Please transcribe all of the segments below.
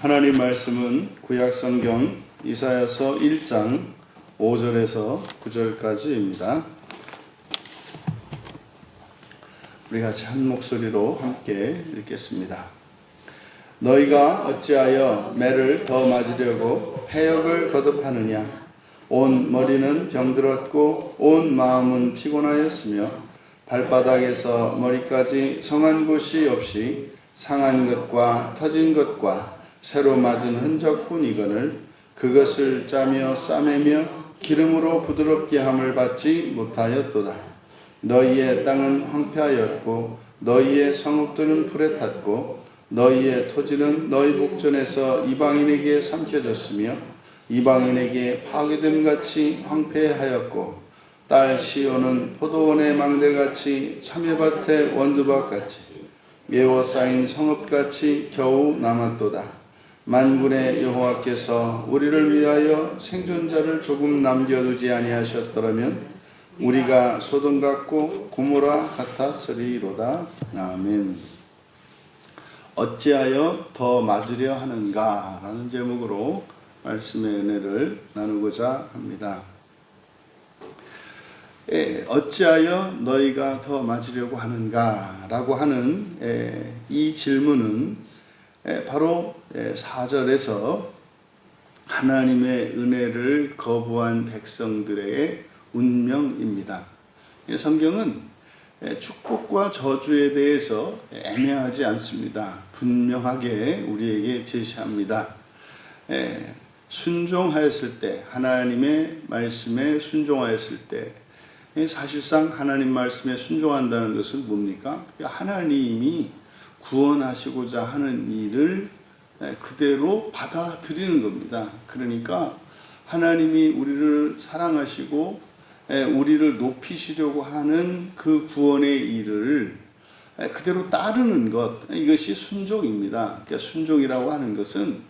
하나님 말씀은 구약성경 이사야서 1장 5절에서 9절까지입니다. 우리 같이 한 목소리로 함께 읽겠습니다. 너희가 어찌하여 매를 더 맞으려고 패역을 거듭하느냐? 온 머리는 병들었고 온 마음은 피곤하였으며 발바닥에서 머리까지 성한 곳이 없이 상한 것과 터진 것과 새로 맞은 흔적뿐이거늘 그것을 짜며 싸매며 기름으로 부드럽게 함을 받지 못하였도다. 너희의 땅은 황폐하였고 너희의 성읍들은 불에 탔고 너희의 토지는 너희 목전에서 이방인에게 삼켜졌으며 이방인에게 파괴됨같이 황폐하였고 딸 시온은 포도원의 망대같이 참외밭의 원두밭같이 에워싸인 성읍같이 겨우 남았도다. 만군의 여호와께서 우리를 위하여 생존자를 조금 남겨두지 아니하셨더라면 우리가 소돔 같고 고모라 같았으리로다. 아멘. 어찌하여 더 맞으려 하는가? 라는 제목으로 말씀의 은혜를 나누고자 합니다. 어찌하여 너희가 더 맞으려고 하는가? 라고 하는 이 질문은 바로 4절에서 하나님의 은혜를 거부한 백성들의 운명입니다. 성경은 축복과 저주에 대해서 애매하지 않습니다. 분명하게 우리에게 제시합니다. 순종하였을 때, 하나님의 말씀에 순종하였을 때, 사실상 하나님 말씀에 순종한다는 것은 뭡니까? 하나님이 구원하시고자 하는 일을 그대로 받아들이는 겁니다. 그러니까 하나님이 우리를 사랑하시고 우리를 높이시려고 하는 그 구원의 일을 그대로 따르는 것, 이것이 순종입니다. 그러니까 순종이라고 하는 것은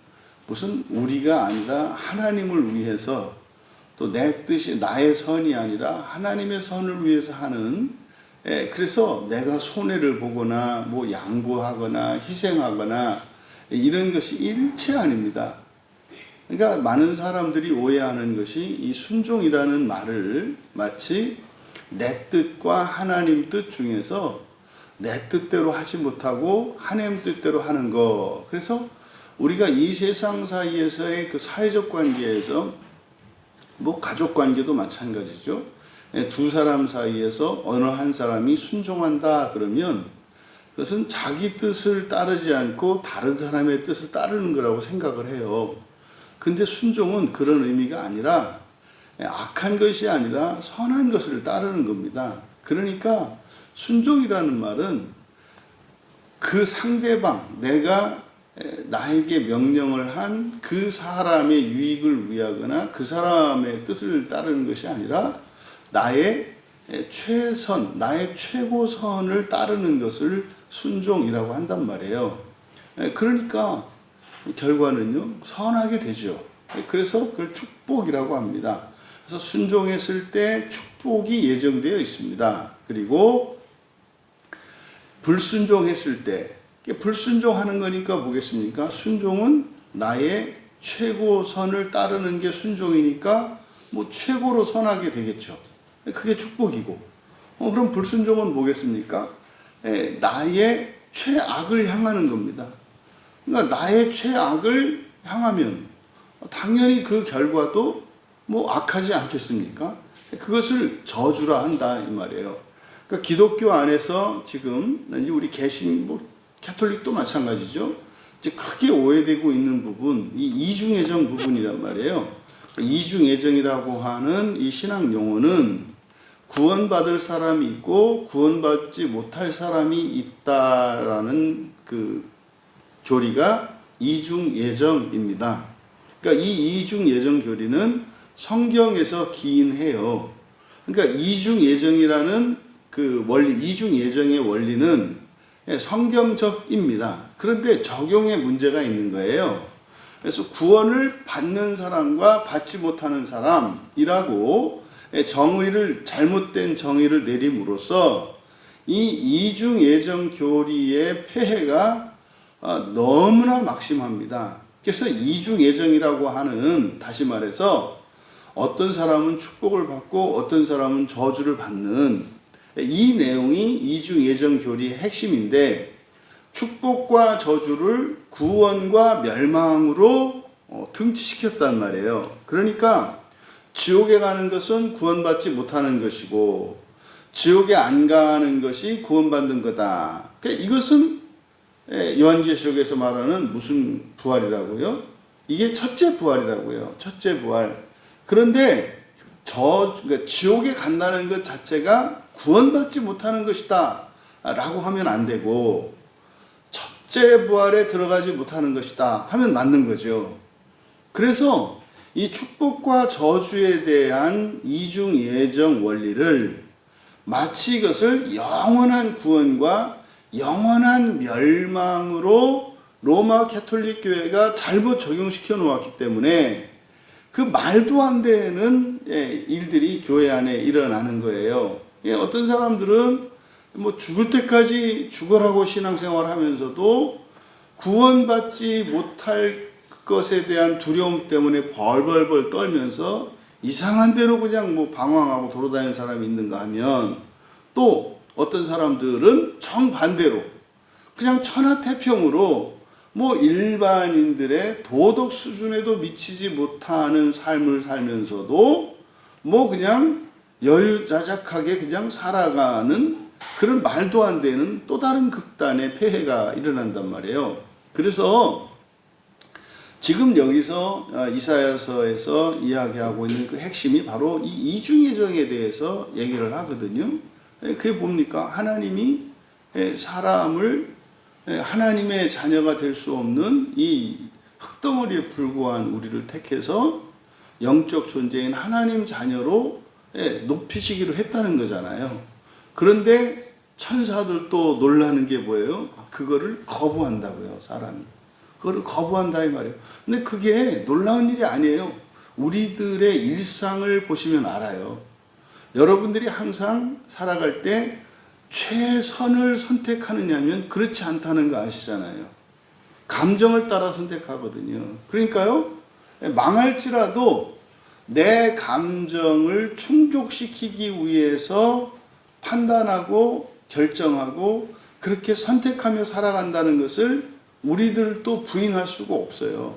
무슨 우리가 아니라 하나님을 위해서 또 내 뜻이 나의 선이 아니라 하나님의 선을 위해서 하는, 그래서 내가 손해를 보거나 뭐 양보하거나 희생하거나 이런 것이 일체 아닙니다. 그러니까 많은 사람들이 오해하는 것이 이 순종이라는 말을 마치 내 뜻과 하나님 뜻 중에서 내 뜻대로 하지 못하고 하나님 뜻대로 하는 거. 그래서 우리가 이 세상 사이에서의 그 사회적 관계에서 뭐 가족 관계도 마찬가지죠. 두 사람 사이에서 어느 한 사람이 순종한다 그러면 그것은 자기 뜻을 따르지 않고 다른 사람의 뜻을 따르는 거라고 생각을 해요. 근데 순종은 그런 의미가 아니라 악한 것이 아니라 선한 것을 따르는 겁니다. 그러니까 순종이라는 말은 그 상대방, 내가 나에게 명령을 한 그 사람의 유익을 위하거나 그 사람의 뜻을 따르는 것이 아니라 나의 최선, 나의 최고선을 따르는 것을 순종이라고 한단 말이에요. 그러니까 결과는요, 선하게 되죠. 그래서 그걸 축복이라고 합니다. 그래서 순종했을 때 축복이 예정되어 있습니다. 그리고 불순종했을 때, 불순종하는 거니까 뭐겠습니까? 순종은 나의 최고선을 따르는 게 순종이니까 뭐 최고로 선하게 되겠죠. 그게 축복이고. 그럼 불순종은 뭐겠습니까? 나의 최악을 향하는 겁니다. 그러니까 나의 최악을 향하면 당연히 그 결과도 뭐 악하지 않겠습니까? 그것을 저주라 한다 이 말이에요. 그러니까 기독교 안에서 지금 우리 캐톨릭도 마찬가지죠. 이제 크게 오해되고 있는 부분, 이 이중애정 부분이란 말이에요. 이중애정이라고 하는 이 신앙 용어는 구원받을 사람이 있고 구원받지 못할 사람이 있다라는 그 교리가 이중예정입니다. 그러니까 이 이중예정 교리는 성경에서 기인해요. 그러니까 이중예정이라는 그 원리, 이중예정의 원리는 성경적입니다. 그런데 적용에 문제가 있는 거예요. 그래서 구원을 받는 사람과 받지 못하는 사람이라고 잘못된 정의를 내림으로써 이 이중예정 교리의 폐해가 너무나 막심합니다. 그래서 이중 예정이라고 하는, 다시 말해서 어떤 사람은 축복을 받고 어떤 사람은 저주를 받는 이 내용이 이중 예정 교리의 핵심인데, 축복과 저주를 구원과 멸망으로 등치시켰단 말이에요. 그러니까 지옥에 가는 것은 구원받지 못하는 것이고 지옥에 안 가는 것이 구원받는 거다. 그러니까 이것은 요한계시록에서 말하는 무슨 부활이라고요? 이게 첫째 부활이라고요. 첫째 부활. 그런데 그러니까 지옥에 간다는 것 자체가 구원받지 못하는 것이다 라고 하면 안 되고, 첫째 부활에 들어가지 못하는 것이다 하면 맞는 거죠. 그래서 이 축복과 저주에 대한 이중 예정 원리를 마치 이것을 영원한 구원과 영원한 멸망으로 로마 가톨릭 교회가 잘못 적용시켜 놓았기 때문에 그 말도 안 되는 일들이 교회 안에 일어나는 거예요. 어떤 사람들은 뭐 죽을 때까지 죽으라고 신앙생활을 하면서도 구원받지 못할 것에 대한 두려움 때문에 벌벌벌 떨면서 이상한 대로 그냥 뭐 방황하고 돌아다니는 사람이 있는가 하면, 또 어떤 사람들은 정반대로 그냥 천하태평으로 뭐 일반인들의 도덕 수준에도 미치지 못하는 삶을 살면서도 뭐 그냥 여유자작하게 그냥 살아가는 그런 말도 안 되는 또 다른 극단의 폐해가 일어난단 말이에요. 그래서 지금 여기서 이사야서에서 이야기하고 있는 그 핵심이 바로 이 이중예정에 대해서 얘기를 하거든요. 그게 뭡니까? 하나님이 사람을 하나님의 자녀가 될 수 없는 이 흙덩어리에 불과한 우리를 택해서 영적 존재인 하나님 자녀로 높이시기로 했다는 거잖아요. 그런데 천사들도 놀라는 게 뭐예요? 그거를 거부한다고요, 사람이. 그거를 거부한다 이 말이에요. 근데 그게 놀라운 일이 아니에요. 우리들의 일상을 보시면 알아요. 여러분들이 항상 살아갈 때 최선을 선택하느냐면 그렇지 않다는 거 아시잖아요. 감정을 따라 선택하거든요. 그러니까요, 망할지라도 내 감정을 충족시키기 위해서 판단하고 결정하고 그렇게 선택하며 살아간다는 것을 우리들도 부인할 수가 없어요.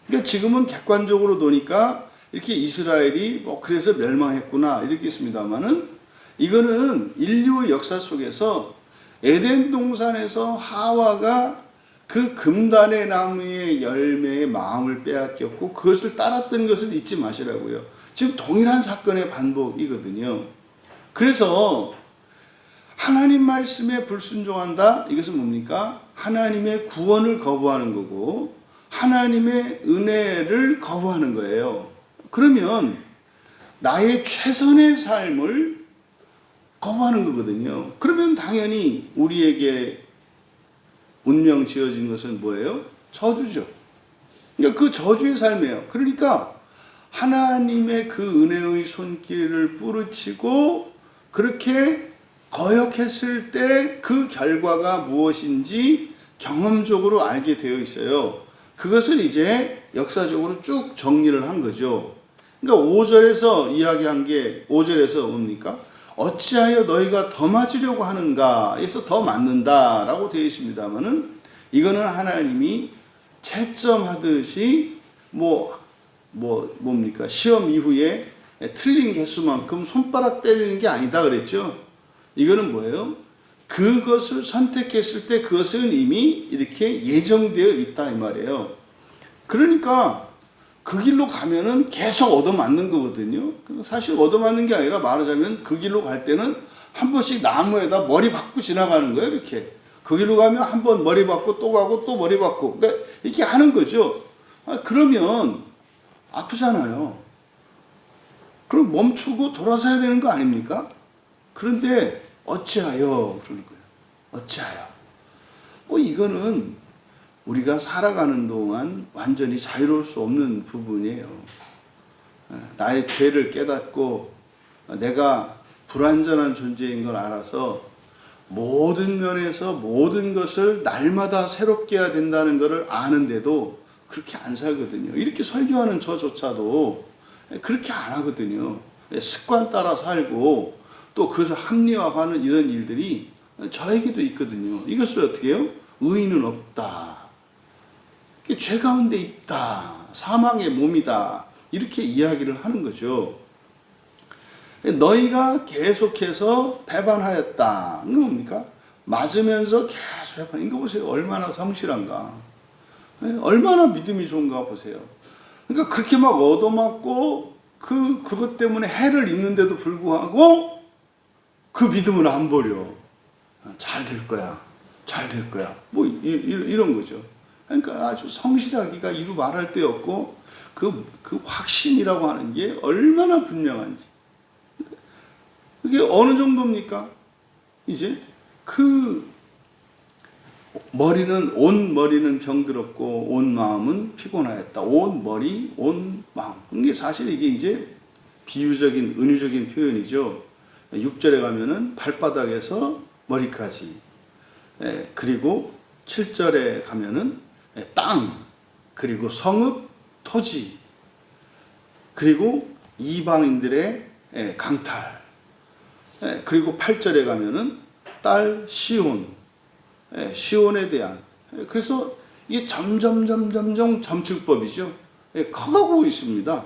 그러니까 지금은 객관적으로 노니까 이렇게 이스라엘이 뭐 그래서 멸망했구나 이렇게 있습니다만은, 이거는 인류의 역사 속에서 에덴 동산에서 하와가 그 금단의 나무의 열매의 마음을 빼앗겼고 그것을 따랐던 것을 잊지 마시라고요. 지금 동일한 사건의 반복이거든요. 그래서 하나님 말씀에 불순종한다, 이것은 뭡니까? 하나님의 구원을 거부하는 거고 하나님의 은혜를 거부하는 거예요. 그러면 나의 최선의 삶을 거부하는 거거든요. 그러면 당연히 우리에게 운명 지어진 것은 뭐예요? 저주죠. 그러니까 그 저주의 삶이에요. 그러니까 하나님의 그 은혜의 손길을 뿌리치고 그렇게 거역했을 때 그 결과가 무엇인지 경험적으로 알게 되어 있어요. 그것을 이제 역사적으로 쭉 정리를 한 거죠. 그러니까 5절에서 이야기한 게 5절에서 뭡니까? 어찌하여 너희가 더 맞으려고 하는가 에서 더 맞는다라고 되어 있습니다만은, 이거는 하나님이 채점하듯이 뭡니까? 시험 이후에 틀린 개수만큼 손가락 때리는 게 아니다 그랬죠. 이거는 뭐예요? 그것을 선택했을 때 그것은 이미 이렇게 예정되어 있다 이 말이에요. 그러니까 그 길로 가면은 계속 얻어맞는 거거든요. 사실 얻어맞는 게 아니라 말하자면 그 길로 갈 때는 한 번씩 나무에다 머리 박고 지나가는 거예요. 이렇게 그 길로 가면 한 번 머리 박고 또 가고 또 머리 박고, 그러니까 이렇게 하는 거죠. 그러면 아프잖아요. 그럼 멈추고 돌아서야 되는 거 아닙니까? 그런데 어찌하여 그러는 거예요. 어찌하여. 이거는 우리가 살아가는 동안 완전히 자유로울 수 없는 부분이에요. 나의 죄를 깨닫고 내가 불완전한 존재인 걸 알아서 모든 면에서 모든 것을 날마다 새롭게 해야 된다는 것을 아는데도 그렇게 안 살거든요. 이렇게 설교하는 저조차도 그렇게 안 하거든요. 습관 따라 살고 또 그것을 합리화하는 이런 일들이 저에게도 있거든요. 이것을 어떻게 해요? 의인은 없다. 죄 가운데 있다. 사망의 몸이다. 이렇게 이야기를 하는 거죠. 너희가 계속해서 배반하였다. 이거 뭡니까? 맞으면서 계속 배반. 이거 보세요. 얼마나 성실한가. 얼마나 믿음이 좋은가 보세요. 그러니까 그렇게 막 얻어맞고 그것 때문에 해를 입는데도 불구하고 그 믿음을 안 버려. 잘 될 거야. 잘 될 거야. 뭐 이런 거죠. 그러니까 아주 성실하기가 이루 말할 데 없고 그 확신이라고 하는 게 얼마나 분명한지. 그게 어느 정도입니까? 이제 온 머리는 병들었고 온 마음은 피곤하였다. 온 머리, 온 마음. 이게 사실 이게 이제 비유적인 은유적인 표현이죠. 6절에 가면은 발바닥에서 머리까지. 그리고 7절에 가면은 땅, 그리고 성읍, 토지, 그리고 이방인들의 강탈. 그리고 8절에 가면은 딸 시온, 시온에 대한. 그래서 이게 점점 점축법이죠. 커가고 있습니다.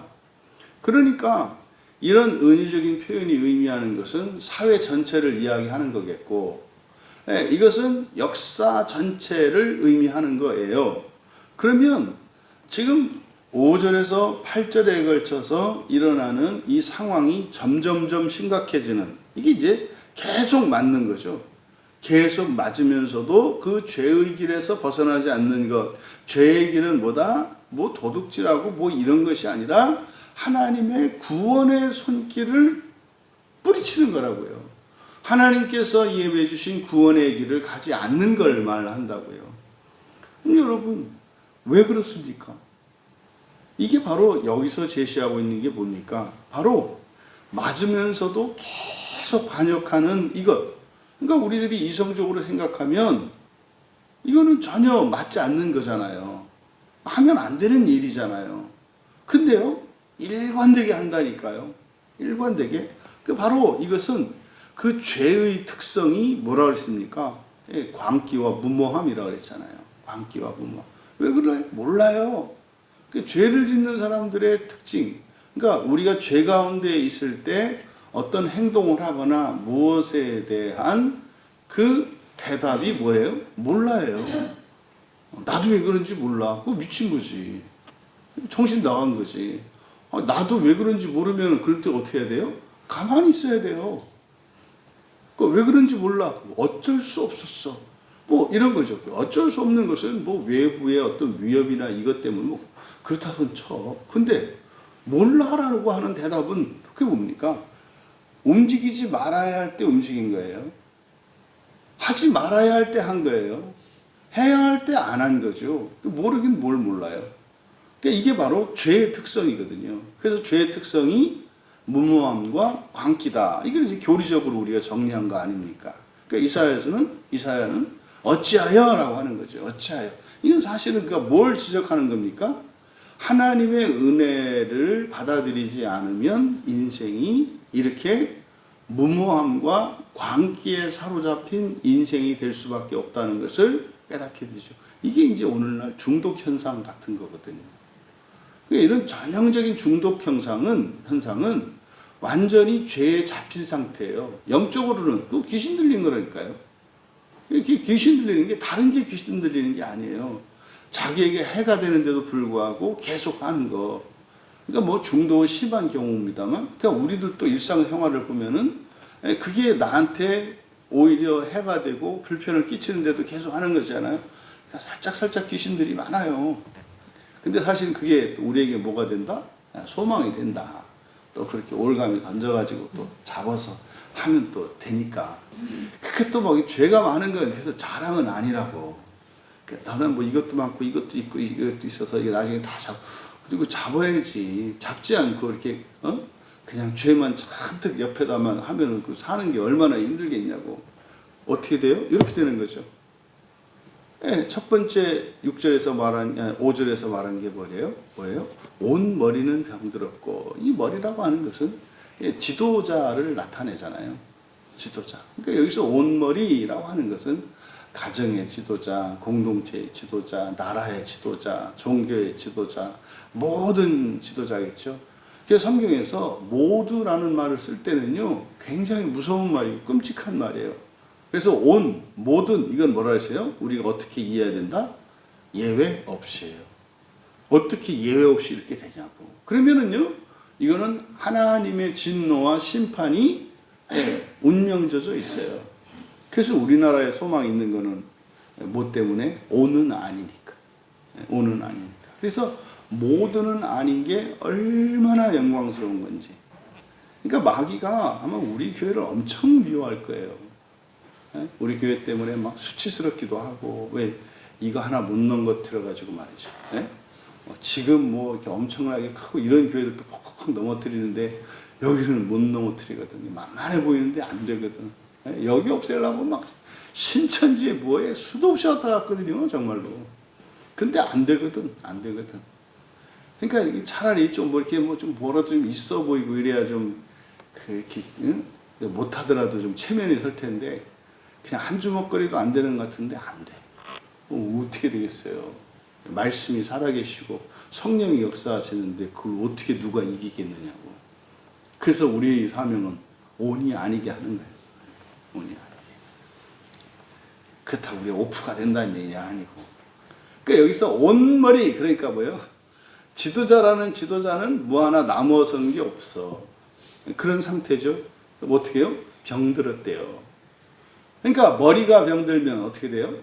그러니까 이런 은유적인 표현이 의미하는 것은 사회 전체를 이야기하는 거겠고, 이것은 역사 전체를 의미하는 거예요. 그러면 지금 5절에서 8절에 걸쳐서 일어나는 이 상황이 점점점 심각해지는, 이게 이제 계속 맞는 거죠. 계속 맞으면서도 그 죄의 길에서 벗어나지 않는 것. 죄의 길은 뭐다? 뭐 도둑질하고 뭐 이런 것이 아니라 하나님의 구원의 손길을 뿌리치는 거라고요. 하나님께서 예배해 주신 구원의 길을 가지 않는 걸 말한다고요. 그럼 여러분, 왜 그렇습니까? 이게 바로 여기서 제시하고 있는 게 뭡니까? 바로 맞으면서도 계속 반역하는 이것. 그러니까 우리들이 이성적으로 생각하면 이거는 전혀 맞지 않는 거잖아요. 하면 안 되는 일이잖아요. 근데요, 일관되게 한다니까요. 일관되게. 바로 이것은 그 죄의 특성이 뭐라고 그랬습니까? 광기와 무모함이라고 그랬잖아요. 광기와 무모함. 왜 그래? 몰라요. 죄를 짓는 사람들의 특징. 그러니까 우리가 죄 가운데 있을 때 어떤 행동을 하거나 무엇에 대한 그 대답이 뭐예요? 몰라요. 나도 왜 그런지 몰라. 그거 미친 거지. 정신 나간 거지. 나도 왜 그런지 모르면 그럴 때 어떻게 해야 돼요? 가만히 있어야 돼요. 왜 그런지 몰라. 어쩔 수 없었어. 뭐 이런 거죠. 어쩔 수 없는 것은 뭐 외부의 어떤 위협이나 이것 때문에 뭐 그렇다던 쳐. 근데 몰라라고 하는 대답은 그게 뭡니까? 움직이지 말아야 할 때 움직인 거예요. 하지 말아야 할 때 한 거예요. 해야 할 때 안 한 거죠. 모르긴 뭘 몰라요. 그러니까 이게 바로 죄의 특성이거든요. 그래서 죄의 특성이 무모함과 광기다. 이걸 이제 교리적으로 우리가 정리한 거 아닙니까? 그러니까 이사야는 어찌하여라고 하는 거죠. 어찌하여. 이건 사실은 그가 뭘 지적하는 겁니까? 하나님의 은혜를 받아들이지 않으면 인생이 이렇게 무모함과 광기에 사로잡힌 인생이 될 수밖에 없다는 것을 깨닫게 되죠. 이게 이제 오늘날 중독 현상 같은 거거든요. 그러니까 이런 전형적인 중독 현상은 완전히 죄에 잡힌 상태예요. 영적으로는 그 귀신 들린 거라니까요. 귀신 들리는 게 다른 게 귀신 들리는 게 아니에요. 자기에게 해가 되는데도 불구하고 계속 하는 거. 그러니까 뭐 중독은 심한 경우입니다만, 그러니까 우리도 또 일상생활을 보면은 그게 나한테 오히려 해가 되고 불편을 끼치는데도 계속 하는 거잖아요. 그러니까 살짝 귀신들이 많아요. 근데 사실 그게 우리에게 뭐가 된다? 소망이 된다. 또 그렇게 올가미 던져가지고 또 잡아서 하면 또 되니까. 그게 또 뭐 죄가 많은 건 그래서 자랑은 아니라고. 나는 뭐 이것도 많고 이것도 있고 이것도 있어서 이게 나중에 다 그리고 잡아야지. 잡지 않고 이렇게 그냥 죄만 잔뜩 옆에다만 하면은 그 사는 게 얼마나 힘들겠냐고. 어떻게 돼요? 이렇게 되는 거죠. 예, 첫 번째 6절에서 말한 5절에서 말한 게 뭐예요? 온 머리는 병들었고, 이 머리라고 하는 것은 지도자를 나타내잖아요. 지도자. 그러니까 여기서 온 머리라고 하는 것은 가정의 지도자, 공동체의 지도자, 나라의 지도자, 종교의 지도자, 모든 지도자겠죠. 그래서 성경에서 모두라는 말을 쓸 때는요, 굉장히 무서운 말이고 끔찍한 말이에요. 그래서 온, 모든, 이건 뭐라 했어요? 우리가 어떻게 이해해야 된다? 예외 없이예요. 어떻게 예외 없이 이렇게 되냐고. 그러면은요, 이거는 하나님의 진노와 심판이 운명져져 있어요. 그래서 우리나라에 소망이 있는 거는 뭐 때문에? 오는 아니니까. 오는 아니니까. 그래서 모두는 아닌 게 얼마나 영광스러운 건지. 그러니까 마귀가 아마 우리 교회를 엄청 미워할 거예요. 우리 교회 때문에 막 수치스럽기도 하고, 왜 이거 하나 못 넣은 것 들어가지고 말이죠. 지금 뭐 이렇게 엄청나게 크고 이런 교회들도 퍽퍽 넘어뜨리는데 여기는 못 넘어뜨리거든요. 만만해 보이는데 안 되거든. 여기 없애려고 막 신천지에 뭐에 수도 없이 왔다 갔거든요. 정말로. 근데 안 되거든. 안 되거든. 그러니까 차라리 좀 뭐 이렇게 뭐 좀 뭐라도 좀 있어 보이고 이래야 좀 그렇게 못하더라도 좀 체면이 설 텐데 그냥 한 주먹거리도 안 되는 것 같은데 안 돼. 어떻게 되겠어요? 말씀이 살아계시고 성령이 역사하시는데 그걸 어떻게 누가 이기겠느냐고. 그래서 우리의 사명은 온이 아니게 하는 거예요. 온이 아니게. 그렇다고 우리가 오프가 된다는 얘기가 아니고. 그러니까 여기서 온 머리, 그러니까 뭐예요? 지도자는 뭐 하나 남아선 게 없어. 그런 상태죠. 어떻게 해요? 병들었대요. 그러니까 머리가 병들면 어떻게 돼요?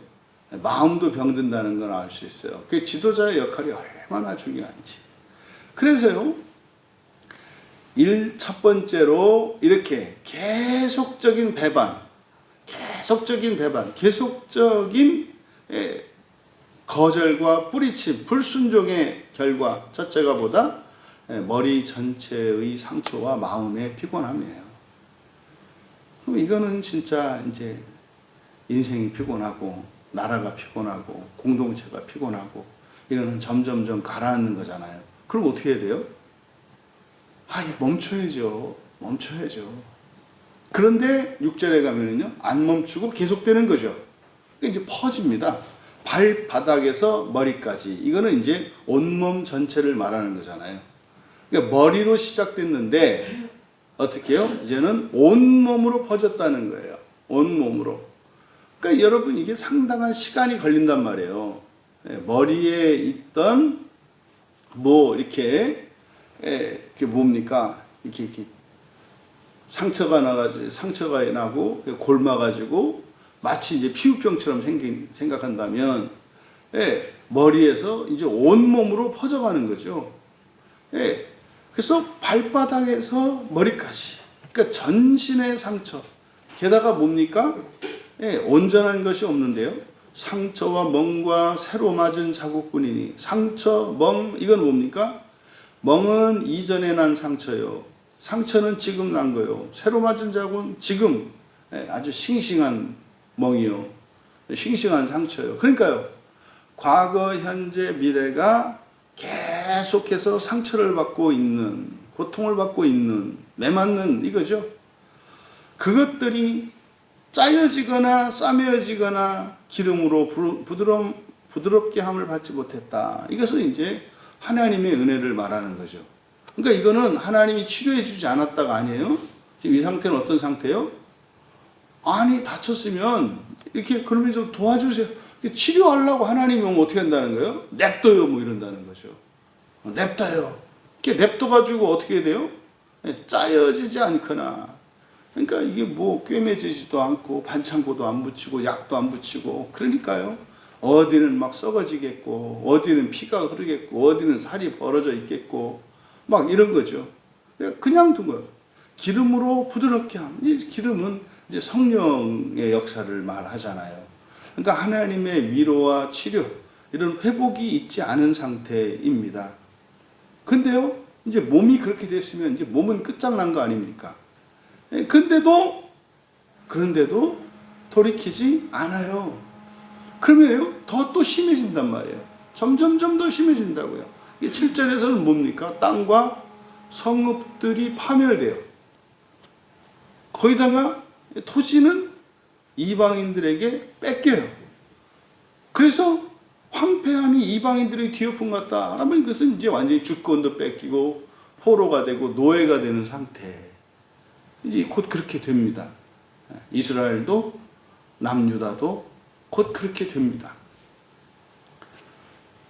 마음도 병든다는 걸 알 수 있어요. 그 지도자의 역할이 얼마나 중요한지. 그래서요, 첫 번째로 이렇게 계속적인 배반, 계속적인 거절과 뿌리침, 불순종의 결과, 첫째가 보다 머리 전체의 상처와 마음의 피곤함이에요. 그럼 이거는 진짜 이제 인생이 피곤하고, 나라가 피곤하고, 공동체가 피곤하고, 이거는 점점점 가라앉는 거잖아요. 그럼 어떻게 해야 돼요? 멈춰야죠. 그런데 6절에 가면은요, 안 멈추고 계속되는 거죠. 이제 퍼집니다. 발바닥에서 머리까지. 이거는 이제 온몸 전체를 말하는 거잖아요. 그러니까 머리로 시작됐는데, 어떻게 해요? 이제는 온몸으로 퍼졌다는 거예요. 온몸으로. 그러니까 여러분, 이게 상당한 시간이 걸린단 말이에요. 머리에 있던, 이렇게 뭡니까? 이렇게 상처가 나고, 골마가지고, 마치 이제 피부병처럼 생각한다면, 머리에서 이제 온몸으로 퍼져가는 거죠. 그래서 발바닥에서 머리까지. 그러니까 전신의 상처. 게다가 뭡니까? 온전한 것이 없는데요. 상처와 멍과 새로 맞은 자국뿐이니. 상처, 멍, 이건 뭡니까? 멍은 이전에 난 상처요. 상처는 지금 난 거요. 새로 맞은 자국은 지금 아주 싱싱한 멍이요. 싱싱한 상처요. 그러니까요. 과거, 현재, 미래가 계속해서 상처를 받고 있는, 고통을 받고 있는, 매맞는 이거죠. 그것들이 짜여지거나 싸매어지거나 기름으로 부드럽게 함을 받지 못했다. 이것은 이제 하나님의 은혜를 말하는 거죠. 그러니까 이거는 하나님이 치료해 주지 않았다가 아니에요. 지금 이 상태는 어떤 상태예요? 아니, 다쳤으면 이렇게 그러면 좀 도와주세요. 치료하려고 하나님이 오면 어떻게 한다는 거예요? 냅둬요, 뭐 이런다는 거죠. 냅둬요. 이렇게 냅둬가지고 어떻게 돼요? 짜여지지 않거나. 그러니까 이게 뭐 꿰매지지도 않고 반창고도 안 붙이고 약도 안 붙이고, 그러니까요. 어디는 막 썩어지겠고, 어디는 피가 흐르겠고, 어디는 살이 벌어져 있겠고, 막 이런 거죠. 그냥 둔 거예요. 기름으로 부드럽게 함. 이 기름은 이제 성령의 역사를 말하잖아요. 그러니까 하나님의 위로와 치료, 이런 회복이 있지 않은 상태입니다. 근데요, 이제 몸이 그렇게 됐으면 이제 몸은 끝장난 거 아닙니까? 그런데도 돌이키지 않아요. 그러면요, 더 또 심해진단 말이에요. 점점점 더 심해진다고요. 7절에서는 뭡니까? 땅과 성읍들이 파멸돼요. 거기다가 토지는 이방인들에게 뺏겨요. 그래서 황폐함이 이방인들의 뒤엎음 같다. 하면 그것은 이제 완전히 주권도 뺏기고 포로가 되고 노예가 되는 상태. 이제 곧 그렇게 됩니다. 이스라엘도 남유다도 곧 그렇게 됩니다.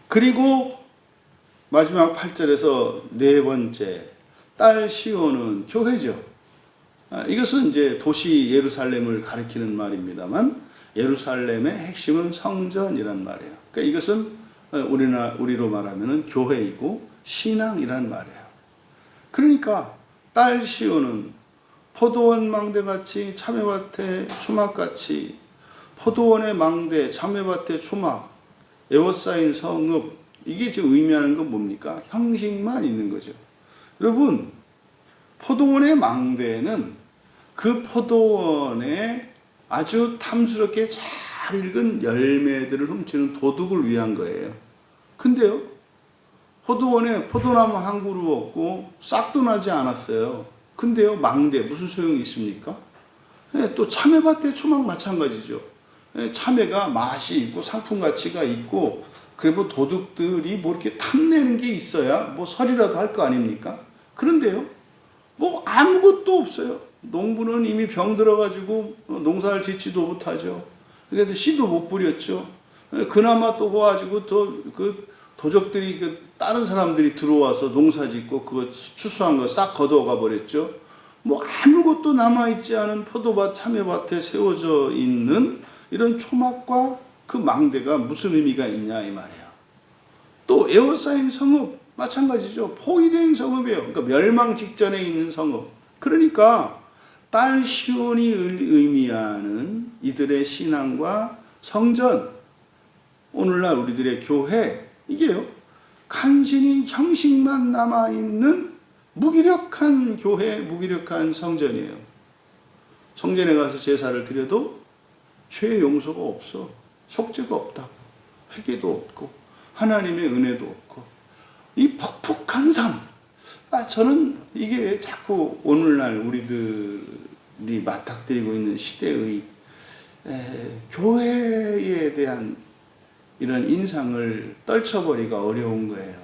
그리고 마지막 8절에서 네 번째, 딸 시온은 교회죠. 이것은 이제 도시 예루살렘을 가리키는 말입니다만, 예루살렘의 핵심은 성전이란 말이에요. 그러니까 이것은 우리로 말하면 교회이고 신앙이란 말이에요. 그러니까 딸 시온은 포도원 망대같이 참외밭의 초막같이, 포도원의 망대, 참외밭의 초막, 에워싸인 성읍, 이게 지금 의미하는 건 뭡니까? 형식만 있는 거죠. 여러분, 포도원의 망대는 그 포도원에 아주 탐스럽게 잘 익은 열매들을 훔치는 도둑을 위한 거예요. 근데요, 포도원에 포도나무 한 그루 없고 싹도 나지 않았어요. 근데요, 망대 무슨 소용이 있습니까? 또 참외밭의 초막 마찬가지죠. 참외가 맛이 있고 상품 가치가 있고, 그리고 도둑들이 뭐 이렇게 탐내는 게 있어야 뭐 설이라도 할 거 아닙니까? 그런데요, 뭐 아무것도 없어요. 농부는 이미 병 들어가지고 농사를 짓지도 못하죠. 그래서 씨도 못 뿌렸죠. 그나마 또 와가지고 또 그 도적들이 다른 사람들이 들어와서 농사 짓고 그거 추수한 거 싹 걷어가 버렸죠. 뭐 아무것도 남아있지 않은 포도밭, 참외밭에 세워져 있는 이런 초막과 그 망대가 무슨 의미가 있냐 이 말이에요. 또 에워싸인 성읍 마찬가지죠. 포위된 성읍이에요. 그러니까 멸망 직전에 있는 성읍. 그러니까 딸 시온이 의미하는 이들의 신앙과 성전, 오늘날 우리들의 교회, 이게요, 간신히 형식만 남아있는 무기력한 교회, 무기력한 성전이에요. 성전에 가서 제사를 드려도 죄의 용서가 없어. 속죄가 없다고. 회개도 없고 하나님의 은혜도 없고 이 퍽퍽한 삶. 저는 이게 자꾸 오늘날 우리들이 맞닥뜨리고 있는 시대의 교회에 대한 이런 인상을 떨쳐버리기가 어려운 거예요.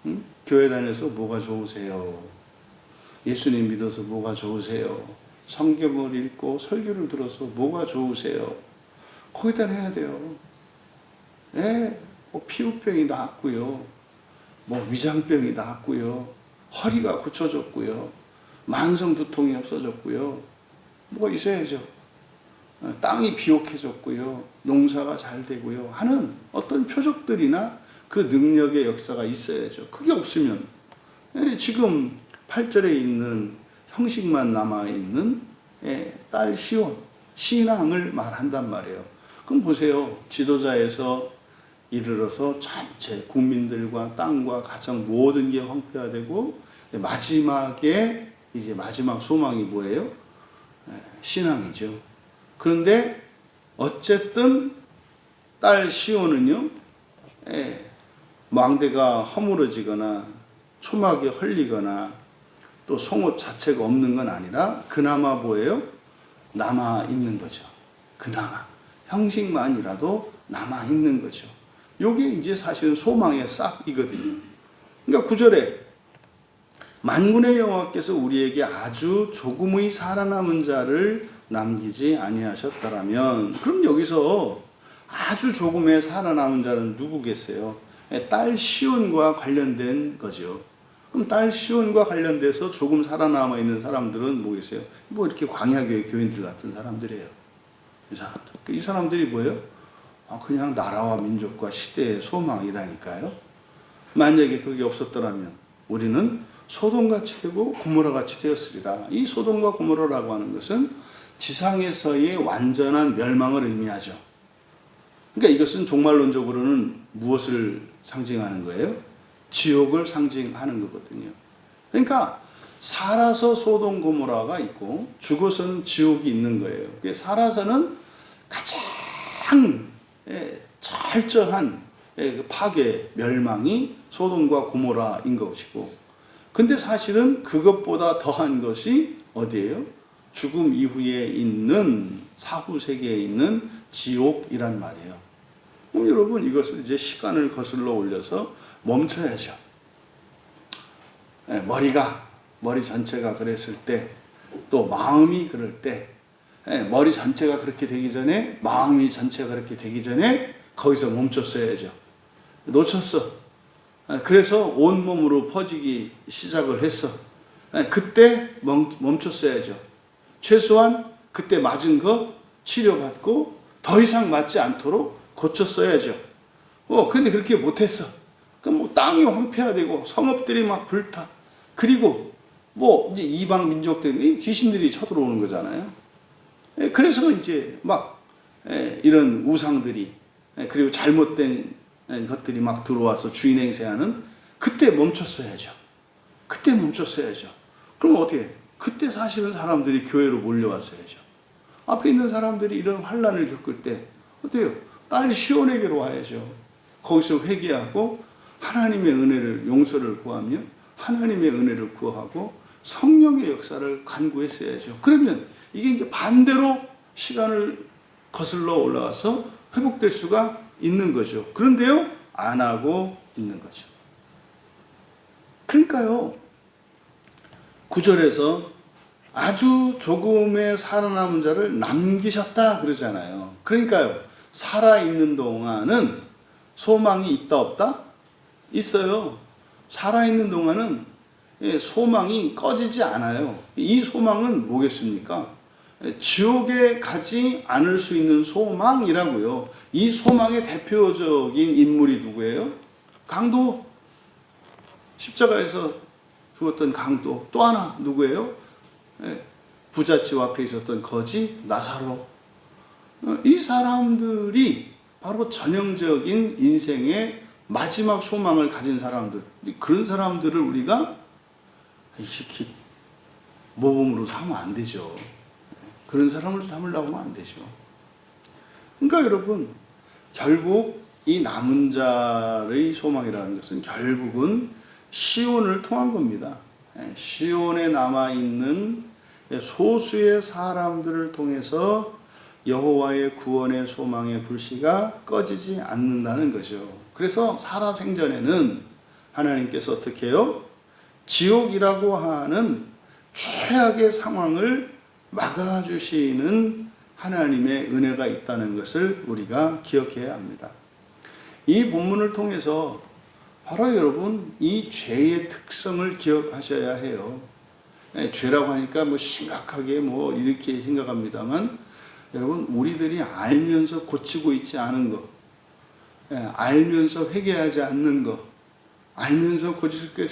응? 교회 다녀서 뭐가 좋으세요? 예수님 믿어서 뭐가 좋으세요? 성경을 읽고 설교를 들어서 뭐가 좋으세요? 거기다 해야 돼요. 뭐 피부병이 나았고요. 뭐 위장병이 나았고요. 허리가 고쳐졌고요. 만성 두통이 없어졌고요. 뭐가 있어야죠. 땅이 비옥해졌고요. 농사가 잘 되고요. 하는 어떤 표적들이나 그 능력의 역사가 있어야죠. 그게 없으면 지금 8절에 있는 형식만 남아있는 딸 시온, 신앙을 말한단 말이에요. 그럼 보세요. 지도자에서 이르러서 전체 국민들과 땅과 가정 모든 게 황폐화되고, 마지막에 이제 마지막 소망이 뭐예요? 신앙이죠. 그런데 어쨌든 딸 시온은요, 망대가 허물어지거나 초막이 헐리거나 또 송옷 자체가 없는 건 아니라 그나마 뭐예요? 남아있는 거죠. 그나마 형식만이라도 남아있는 거죠. 요게 이제 사실은 소망의 싹이거든요. 그러니까 9절에 만군의 여호와께서 우리에게 아주 조금의 살아남은 자를 남기지 아니하셨더라면, 그럼 여기서 아주 조금의 살아남은 자는 누구겠어요? 딸 시온과 관련된 거죠. 그럼 딸 시온과 관련돼서 조금 살아남아 있는 사람들은 뭐겠어요? 뭐 이렇게 광야교회 교인들 같은 사람들이에요. 이 사람들이 뭐예요? 그냥 나라와 민족과 시대의 소망이라니까요. 만약에 그게 없었더라면 우리는 소돔같이 되고 고모라같이 되었으리라. 이 소돔과 고모라라고 하는 것은 지상에서의 완전한 멸망을 의미하죠. 그러니까 이것은 종말론적으로는 무엇을 상징하는 거예요? 지옥을 상징하는 거거든요. 그러니까 살아서 소돔 고모라가 있고 죽어서는 지옥이 있는 거예요. 살아서는 가장 철저한 파괴, 멸망이 소돔과 고모라인 것이고, 근데 사실은 그것보다 더한 것이 어디예요? 죽음 이후에 있는 사후 세계에 있는 지옥이란 말이에요. 그럼 여러분 이것을 이제 시간을 거슬러 올려서 멈춰야죠. 머리 전체가 그랬을 때, 또 마음이 그럴 때, 머리 전체가 그렇게 되기 전에, 마음이 전체가 그렇게 되기 전에 거기서 멈췄어야죠. 놓쳤어. 그래서 온몸으로 퍼지기 시작을 했어. 그때 멈췄어야죠. 최소한 그때 맞은 거 치료받고 더 이상 맞지 않도록 고쳤어야죠. 근데 그렇게 못했어. 그럼 뭐 땅이 황폐화되고 성읍들이 막 불타. 그리고 뭐 이제 이방 민족들이 귀신들이 쳐들어오는 거잖아요. 그래서 이제 막 이런 우상들이, 그리고 잘못된 것들이 막 들어와서 주인 행세하는, 그때 멈췄어야죠. 그때 멈췄어야죠. 그럼 어떻게? 그때 사실은 사람들이 교회로 몰려왔어야죠. 앞에 있는 사람들이 이런 환난을 겪을 때 어때요? 빨리 시온에게로 와야죠. 거기서 회개하고 하나님의 은혜를, 용서를 구하며 하나님의 은혜를 구하고 성령의 역사를 간구했어야죠. 그러면 이게 이제 반대로 시간을 거슬러 올라와서 회복될 수가 있는 거죠. 그런데요, 안 하고 있는 거죠. 그러니까요, 9절에서 아주 조금의 살아남은 자를 남기셨다 그러잖아요. 그러니까요, 살아있는 동안은 소망이 있다 없다? 있어요. 살아있는 동안은 소망이 꺼지지 않아요. 이 소망은 뭐겠습니까? 지옥에 가지 않을 수 있는 소망이라고요. 이 소망의 대표적인 인물이 누구예요? 강도. 십자가에서 죽었던 강도. 또 하나 누구예요? 부잣집 앞에 있었던 거지 나사로. 이 사람들이 바로 전형적인 인생의 마지막 소망을 가진 사람들. 그런 사람들을 우리가 이렇게 모범으로 삼으면 안 되죠. 그런 사람을 삼으려고 하면 안 되죠. 그러니까 여러분, 결국 이 남은 자의 소망이라는 것은 결국은 시온을 통한 겁니다. 시온에 남아있는 소수의 사람들을 통해서 여호와의 구원의 소망의 불씨가 꺼지지 않는다는 거죠. 그래서 살아생전에는 하나님께서 어떻게 해요? 지옥이라고 하는 최악의 상황을 막아주시는 하나님의 은혜가 있다는 것을 우리가 기억해야 합니다. 이 본문을 통해서 바로 여러분, 이 죄의 특성을 기억하셔야 해요. 죄라고 하니까 뭐 심각하게 뭐 이렇게 생각합니다만, 여러분, 우리들이 알면서 고치고 있지 않은 거, 알면서 회개하지 않는 거, 알면서 고칠 게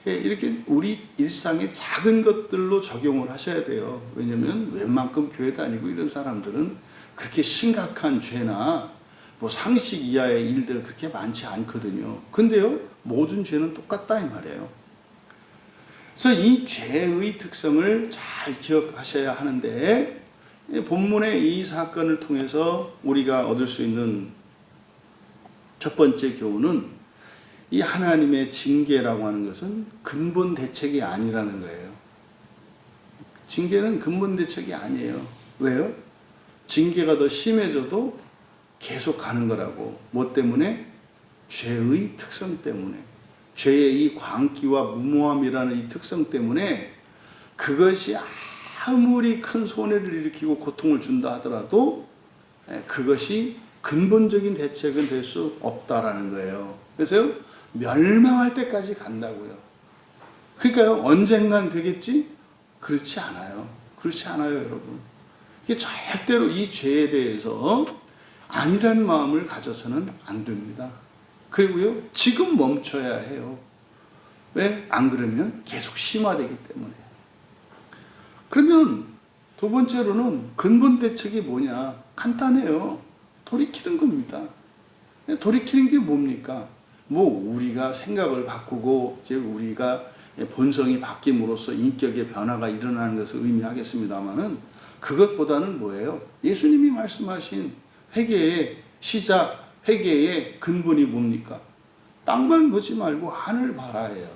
이렇게 우리 일상의 작은 것들로 적용을 하셔야 돼요. 왜냐면 웬만큼 교회 다니고 이런 사람들은 그렇게 심각한 죄나 뭐 상식 이하의 일들 그렇게 많지 않거든요. 근데요, 모든 죄는 똑같다 이 말이에요. 그래서 이 죄의 특성을 잘 기억하셔야 하는데, 본문의 이 사건을 통해서 우리가 얻을 수 있는 첫 번째 교훈은 이 하나님의 징계라고 하는 것은 근본 대책이 아니라는 거예요. 징계는 근본 대책이 아니에요. 왜요? 징계가 더 심해져도 계속 가는 거라고. 뭐 때문에? 죄의 특성 때문에. 죄의 이 광기와 무모함이라는 이 특성 때문에 그것이 아무리 큰 손해를 일으키고 고통을 준다 하더라도 그것이 근본적인 대책은 될 수 없다라는 거예요. 그래서 멸망할 때까지 간다고요. 그러니까요, 언젠간 되겠지? 그렇지 않아요. 그렇지 않아요, 여러분. 이게 절대로 이 죄에 대해서 아니라는 마음을 가져서는 안 됩니다. 그리고요, 지금 멈춰야 해요. 왜? 안 그러면 계속 심화되기 때문에. 그러면 두 번째로는 근본 대책이 뭐냐? 간단해요. 돌이키는 겁니다. 돌이키는 게 뭡니까? 뭐 우리가 생각을 바꾸고 이제 우리가 본성이 바뀜으로써 인격의 변화가 일어나는 것을 의미하겠습니다만은, 그것보다는 뭐예요? 예수님이 말씀하신 회개의 시작, 회개의 근본이 뭡니까? 땅만 보지 말고 하늘 바라예요.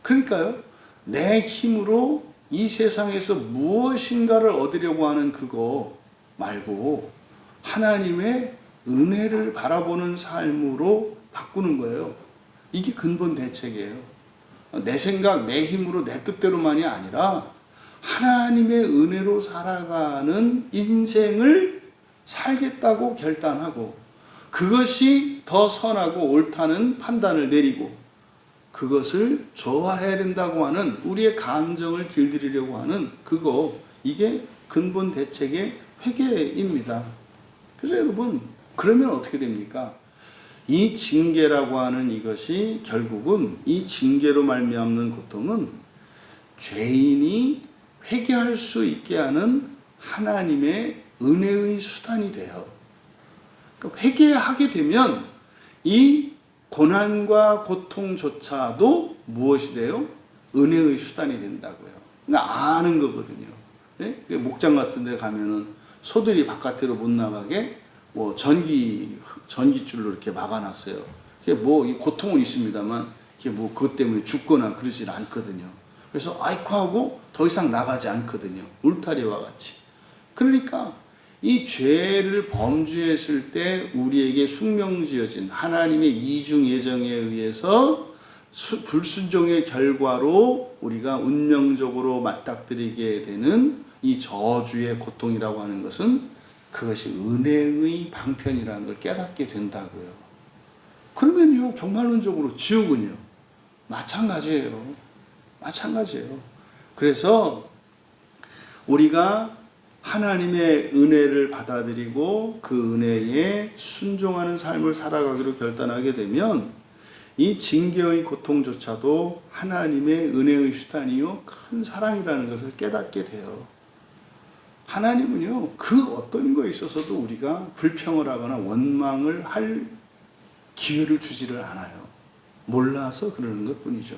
그러니까요, 내 힘으로 이 세상에서 무엇인가를 얻으려고 하는 그거 말고 하나님의 은혜를 바라보는 삶으로 바꾸는 거예요. 이게 근본 대책이에요. 내 생각, 내 힘으로, 내 뜻대로만이 아니라 하나님의 은혜로 살아가는 인생을 살겠다고 결단하고, 그것이 더 선하고 옳다는 판단을 내리고, 그것을 좋아해야 된다고 하는 우리의 감정을 길들이려고 하는 그거, 이게 근본 대책의 회개입니다. 그래서 여러분, 그러면 어떻게 됩니까? 이 징계라고 하는 이것이 결국은, 이 징계로 말미암는 고통은 죄인이 회개할 수 있게 하는 하나님의 은혜의 수단이 돼요. 그러니까 회개하게 되면 이 고난과 고통조차도 무엇이 돼요? 은혜의 수단이 된다고요. 그러니까 아는 거거든요. 네? 목장 같은 데 가면은 소들이 바깥으로 못 나가게 뭐 전기줄로 이렇게 막아놨어요. 그게 뭐 고통은 있습니다만, 이게 뭐 그것 때문에 죽거나 그러질 않거든요. 그래서 아이쿠 하고 더 이상 나가지 않거든요. 울타리와 같이. 그러니까 이 죄를 범죄했을 때 우리에게 숙명지어진 하나님의 이중 예정에 의해서 불순종의 결과로 우리가 운명적으로 맞닥뜨리게 되는 이 저주의 고통이라고 하는 것은, 그것이 은혜의 방편이라는 걸 깨닫게 된다고요. 그러면요, 종말론적으로 지옥은요, 마찬가지예요. 마찬가지예요. 그래서 우리가 하나님의 은혜를 받아들이고 그 은혜에 순종하는 삶을 살아가기로 결단하게 되면 이 징계의 고통조차도 하나님의 은혜의 수단이요 큰 사랑이라는 것을 깨닫게 돼요. 하나님은요, 그 어떤 거에 있어서도 우리가 불평을 하거나 원망을 할 기회를 주지를 않아요. 몰라서 그러는 것 뿐이죠.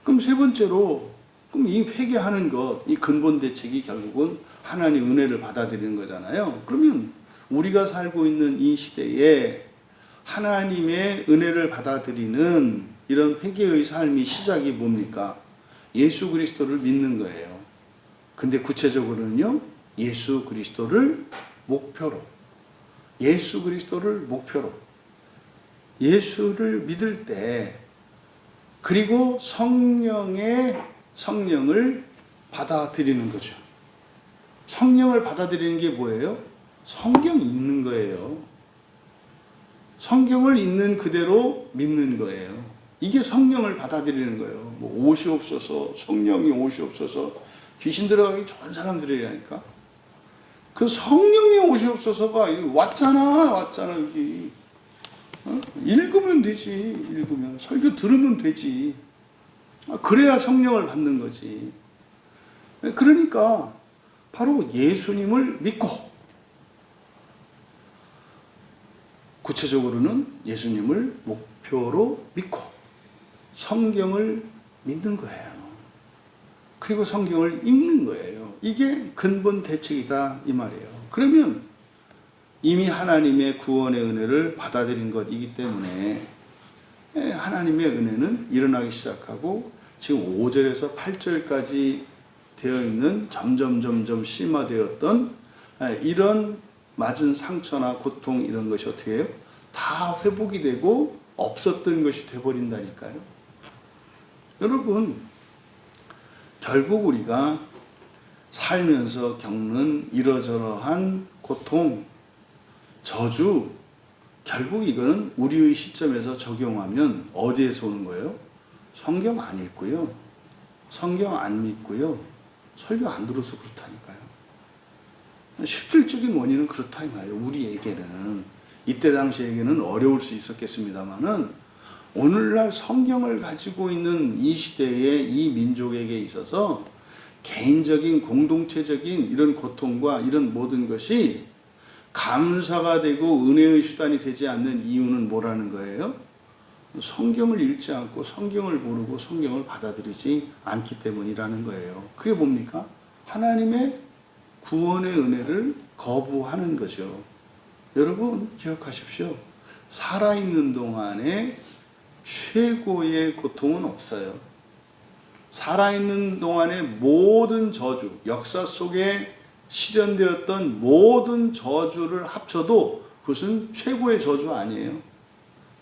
그럼 세 번째로, 그럼 이 회개하는 것, 이 근본 대책이 결국은 하나님의 은혜를 받아들이는 거잖아요. 그러면 우리가 살고 있는 이 시대에 하나님의 은혜를 받아들이는 이런 회개의 삶이 시작이 뭡니까? 예수 그리스도를 믿는 거예요. 근데 구체적으로는요, 예수 그리스도를 목표로, 예수 그리스도를 목표로, 예수를 믿을 때, 그리고 성령을 받아들이는 거죠. 성령을 받아들이는 게 뭐예요? 성경 읽는 거예요. 성경을 있는 그대로 믿는 거예요. 이게 성령을 받아들이는 거예요. 뭐 오시옵소서, 성령이 오시옵소서. 귀신 들어가기 좋은 사람들이라니까. 그 성령이 오시옵소서가 왔잖아 여기. 읽으면 되지. 읽으면 설교 들으면 되지. 그래야 성령을 받는 거지. 그러니까 바로 예수님을 믿고, 구체적으로는 예수님을 목표로 믿고 성경을 믿는 거예요. 그리고 성경을 읽는 거예요. 이게 근본 대책이다 이 말이에요. 그러면 이미 하나님의 구원의 은혜를 받아들인 것이기 때문에 하나님의 은혜는 일어나기 시작하고, 지금 5절에서 8절까지 되어 있는 점점 심화되었던 이런 맞은 상처나 고통, 이런 것이 어떻게 해요? 다 회복이 되고 없었던 것이 돼버린다니까요. 여러분, 결국 우리가 살면서 겪는 이러저러한 고통, 저주, 결국 이거는 우리의 시점에서 적용하면 어디에서 오는 거예요? 성경 안 읽고요, 성경 안 믿고요, 설교 안 들어서 그렇다니까요. 실질적인 원인은 그렇다 이 말이에요. 우리에게는, 이때 당시에게는 어려울 수 있었겠습니다만은, 오늘날 성경을 가지고 있는 이 시대의 이 민족에게 있어서 개인적인 공동체적인 이런 고통과 이런 모든 것이 감사가 되고 은혜의 수단이 되지 않는 이유는 뭐라는 거예요? 성경을 읽지 않고 성경을 모르고 성경을 받아들이지 않기 때문이라는 거예요. 그게 뭡니까? 하나님의 구원의 은혜를 거부하는 거죠. 여러분 기억하십시오. 살아있는 동안에 최고의 고통은 없어요. 살아있는 동안에 모든 저주, 역사 속에 실현되었던 모든 저주를 합쳐도 그것은 최고의 저주 아니에요.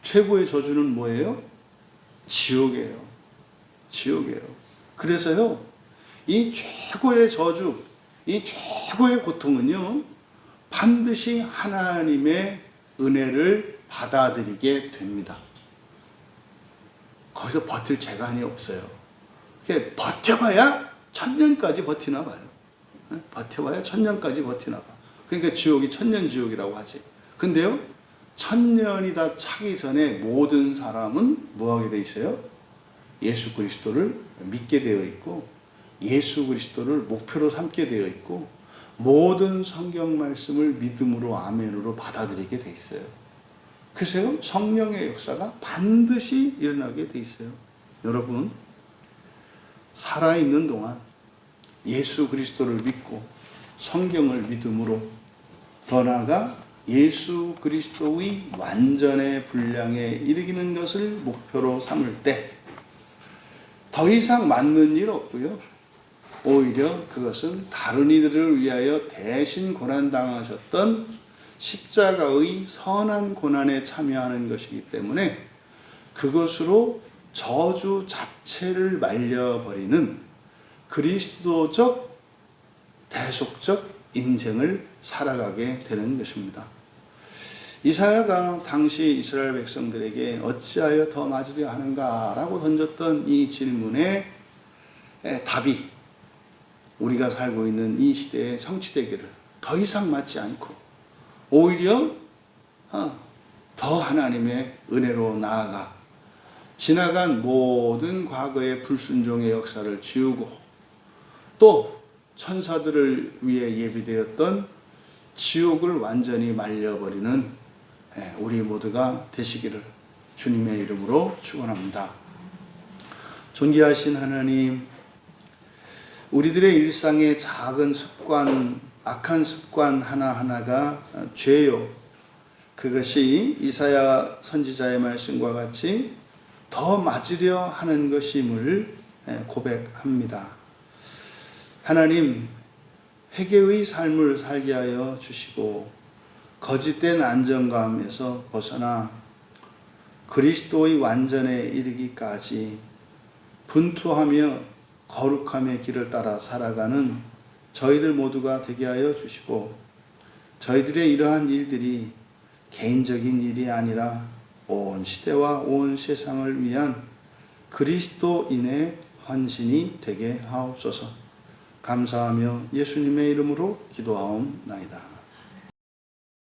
최고의 저주는 뭐예요? 지옥이에요. 지옥이에요. 그래서요, 이 최고의 저주, 이 최고의 고통은요, 반드시 하나님의 은혜를 받아들이게 됩니다. 거기서 버틸 재간이 없어요. 버텨봐야 1000년까지 버티나 봐요. 버텨봐야 1000년까지 버티나 봐. 그러니까 지옥이 1000년 지옥이라고 하지. 근데요, 1000년이 다 차기 전에 모든 사람은 뭐하게 돼 있어요? 예수 그리스도를 믿게 되어 있고, 예수 그리스도를 목표로 삼게 되어 있고, 모든 성경 말씀을 믿음으로 아멘으로 받아들이게 돼 있어요. 그래서 성령의 역사가 반드시 일어나게 돼 있어요. 여러분, 살아있는 동안 예수 그리스도를 믿고 성경을 믿음으로, 더 나아가 예수 그리스도의 완전의 분량에 이르기는 것을 목표로 삼을 때 더 이상 맞는 일 없고요. 오히려 그것은 다른 이들을 위하여 대신 고난당하셨던 십자가의 선한 고난에 참여하는 것이기 때문에 그것으로 저주 자체를 말려버리는 그리스도적 대속적 인생을 살아가게 되는 것입니다. 이사야가 당시 이스라엘 백성들에게 어찌하여 더 맞으려 하는가 라고 던졌던 이 질문의 답이 우리가 살고 있는 이 시대에 성취되기를, 더 이상 맞지 않고 오히려 더 하나님의 은혜로 나아가 지나간 모든 과거의 불순종의 역사를 지우고, 또 천사들을 위해 예비되었던 지옥을 완전히 말려버리는 우리 모두가 되시기를 주님의 이름으로 축원합니다. 존귀하신 하나님, 우리들의 일상의 작은 습관, 악한 습관 하나하나가 죄요. 그것이 이사야 선지자의 말씀과 같이 더 맞으려 하는 것임을 고백합니다. 하나님, 회개의 삶을 살게 하여 주시고 거짓된 안정감에서 벗어나 그리스도의 완전에 이르기까지 분투하며 거룩함의 길을 따라 살아가는 저희들 모두가 되게 하여 주시고, 저희들의 이러한 일들이 개인적인 일이 아니라 온 시대와 온 세상을 위한 그리스도인의 헌신이 되게 하옵소서. 감사하며 예수님의 이름으로 기도하옵나이다.